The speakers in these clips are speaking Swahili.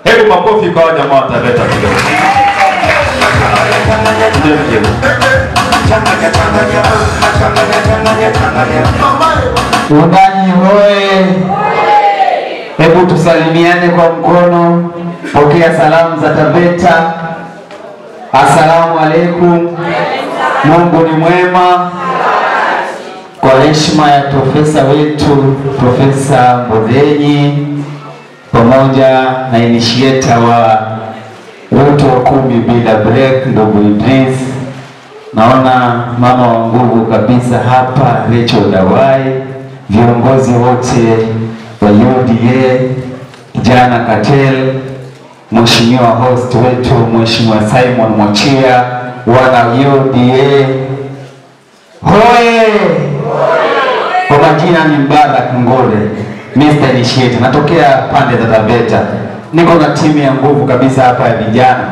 Hebu makofi kwa jamaa wa Taveta kidogo. Undani hoye. Hebu tusalimiane kwa mkono. Pokea salamu za Taveta. Assalamu alaikum. Mungu ni mwema. Kwa heshima ya profesa wetu, Profesa Mbodenyi, pamoja na initiator wa Ruto 10 bila break, ndugu Idris. Naona mama wa nguvu kabisa hapa, Rachel Dawai, viongozi wote wa UDA, kijana Katel, mheshimiwa host wetu, mheshimiwa Simon Mwachia, wana UDA. Hoye! Kwa majina ni Mbarak Ngole, Mr. Initiator. Natokea pande za Taveta. Niko na timu ya nguvu kabisa hapa ya vijana.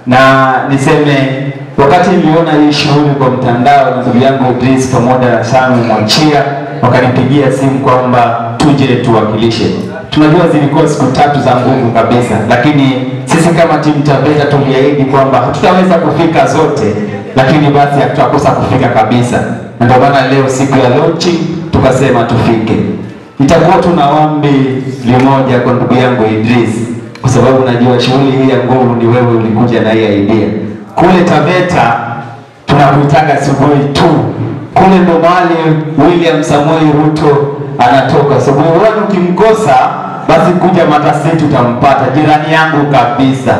Na niseme wakati niliona hii shughuli kwa mtandao na ndugu yangu Idris pamoja na Simon Mwachia, wakanipigia simu kwamba tuje tuwakilishe. Tunajua zilikuwa siku 3 za nguvu kabisa, lakini sisi kama timu Taveta tuliahidi kwamba hatutaweza kufika zote, lakini basi hatutakosa kufika kabisa. Na ndio maana leo siku ya launching tukasema tufike. Nitakuwa tuna ombi limoja kwa ndugu yangu Idris, kwa sababu najua shughuli hii ya nguvu ni wewe ulikuja na hii idea. Kule Taveta tunakuitaka asubuhi tu. Kule ndo mahali William Samoei Ruto anatoka. Asubuhi wewe ukimkosa basi kuja Matasiti utampata, jirani yangu kabisa.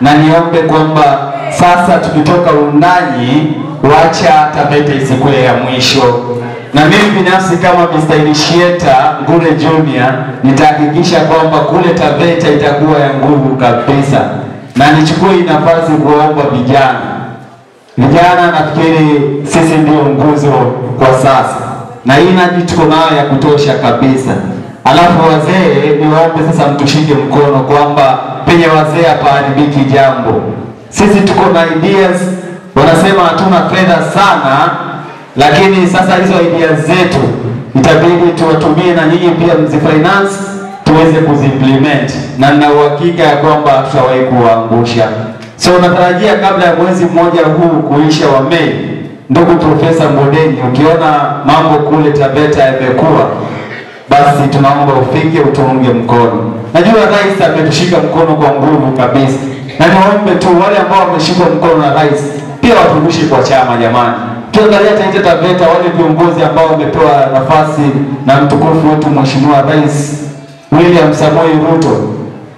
Na niombe kwamba sasa tukitoka Undanyi, wacha Taveta isikuwe ya mwisho. Na mimi binafsi kama Mr. Initiator Ngule Junior nitahakikisha kwamba kule Taveta itakuwa ya nguvu kabisa. Na nichukue nafasi kuomba vijana. Vijana nafikiri sisi ndio nguzo kwa sasa. Na hii naji tuko nayo ya kutosha kabisa. Alafu wazee niwaombe sasa mtushike mkono kwamba penye wazee hapaharibiki jambo. Sisi tuko na ideas, wanasema hatuna fedha sana, lakini sasa hizo ideas zetu itabidi tuwatumie na nyinyi pia mzifinance tuweze kuzimplement, na nina uhakika ya kwamba tutawahi kuangusha. So natarajia kabla ya mwezi mmoja huu kuisha wa Mei, ndugu Profesa Mbodenyi, ukiona mambo kule Taveta yamekuwa, basi tunaomba ufike utuunge mkono. Najua rais ametushika mkono kwa nguvu kabisa. Na niombe tu wale ambao wameshikwa mkono na rais pia waturudishe kwa chama jamani. Tuangalia Taita Taveta wale viongozi ambao wamepewa nafasi na mtukufu wetu Mheshimiwa Rais William Samoei Ruto.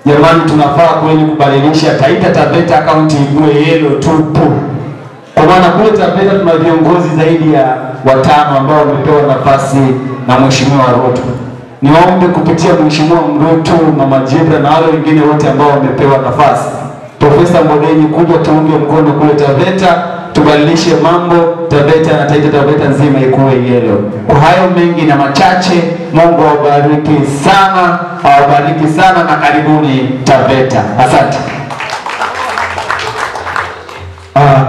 Jamani, tunafaa kweli kubadilisha Taita Taveta kaunti iwe yellow tupu. Kwa maana kule Taveta tuna viongozi zaidi ya 5 ambao wamepewa nafasi na Mheshimiwa Ruto. Niombe kupitia Mheshimiwa Ruto, Mama Jibra na wale wengine wote ambao wamepewa nafasi, Profesa Mbodenyi, kuja tuunge mkono kule Taveta, tubadilishe mambo Taveta na Taita Taveta nzima ikuwe yellow. Kwa hayo mengi na machache, Mungu awabariki sana, awabariki sana na karibuni Taveta. Asante.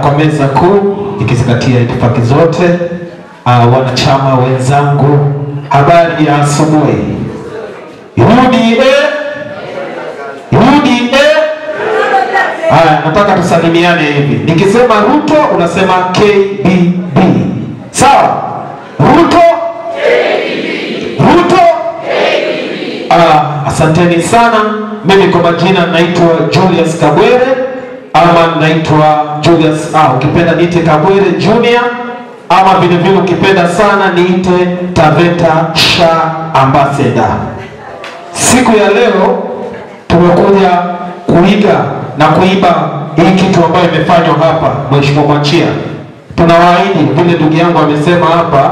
Kwa meza kuu ikizingatia itifaki zote, wanachama wenzangu, habari ya asubuhi. UDA. Nataka tusalimiane hivi. Nikisema Ruto unasema KBB. Sawa? Ruto KBB. Ruto KBB. Asanteni sana. Mimi kwa majina naitwa Julius Kabwere, ama naitwa Julius ukipenda niite Kabwere Junior, ama vile vile ukipenda sana niite Taveta Sha Ambassador. Siku ya leo tumekuja kuiga na kuiba hii kitu ambayo imefanywa hapa. Mheshimiwa Mwachia, tunawaahidi vile ndugu yangu amesema hapa,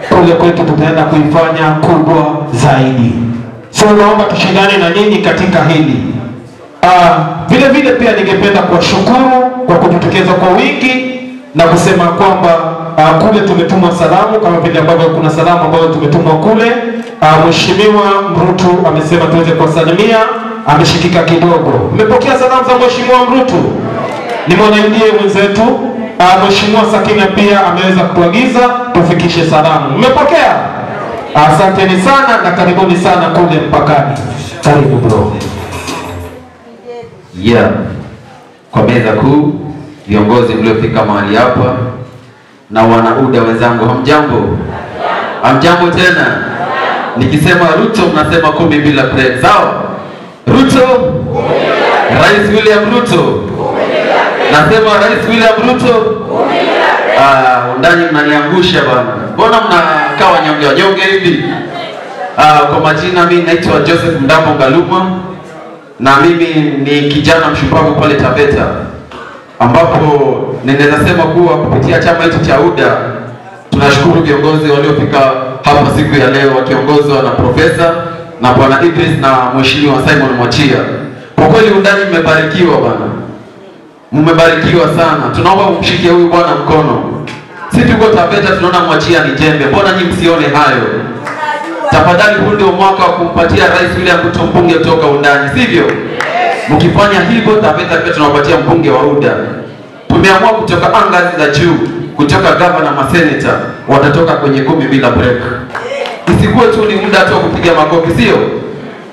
kule kwetu tutaenda kuifanya kubwa zaidi. So naomba tushindane na nini katika hili. Vile vile pia ningependa kuwashukuru kwa kujitokeza kwa wingi na kusema kwamba kule tumetumwa salamu, kama vile ambavyo kuna salamu ambazo tumetumwa kule. Mheshimiwa Ruto amesema tuweze kuwasalimia, ameshikika kidogo. Mmepokea salamu za Mheshimiwa Ruto? Nimwanaidie mwenzetu Mheshimiwa Sakina pia ameweza kutuagiza tufikishe salamu. Mmepokea? Asanteni sana na karibuni sana kule mpakani. Karibu bro. Yeah. Kwa meza kuu, viongozi mliofika mahali hapa na wanauda wenzangu, hamjambo? Hamjambo tena? Nikisema Ruto mnasema 10 bila break, sawa? Ruto? Rais William Ruto? Nasema Rais William Ruto? Ndani mnaniangusha bana. Mbona mnakaa wanyonge hivi? Kwa majina mimi naitwa Joseph Ndambo Ngaluma na mimi ni kijana mshupavu pale Taveta, ambapo ninaweza sema kuwa kupitia chama hicho cha UDA tunashukuru viongozi waliofika hapa siku ya leo wakiongozwa na Profesa na Bwana Idris na Mheshimiwa Simon Mwachia. Kwa kweli undani mmebarikiwa bana. Mmebarikiwa sana. Tunaomba mshike huyu bwana mkono. Sisi tuko Taveta tunaona Mwachia ni jembe. Mbona nyinyi msione hayo? Tafadhali huu ndio mwaka wa kumpatia Rais William Ruto mbunge kutoka undani, sivyo? Mkifanya hivyo Taveta pia tunawapatia mbunge wa UDA. Tumeamua kutoka angazi za juu, kutoka governor na maseneta watatoka kwenye 10 bila break. Isikuwe tu ni muda tu kupiga makofi, sio?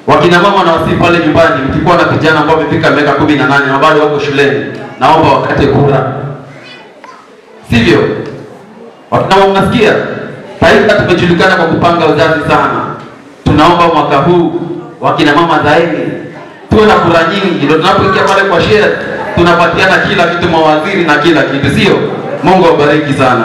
Wakina mama na wasi pale nyumbani, mkikuwa na vijana ambao wamefika miaka 18 na bado wako shuleni, naomba wakate kura. Sivyo? Wakina mama mnasikia? Taifa tumejulikana kwa kupanga uzazi sana. Tunaomba mwaka huu wakina mama zaidi tuwe na kura nyingi, ndio tunapoingia pale kwa share tunapatiana kila kitu, mawaziri na kila kitu, sio? Mungu awabariki sana.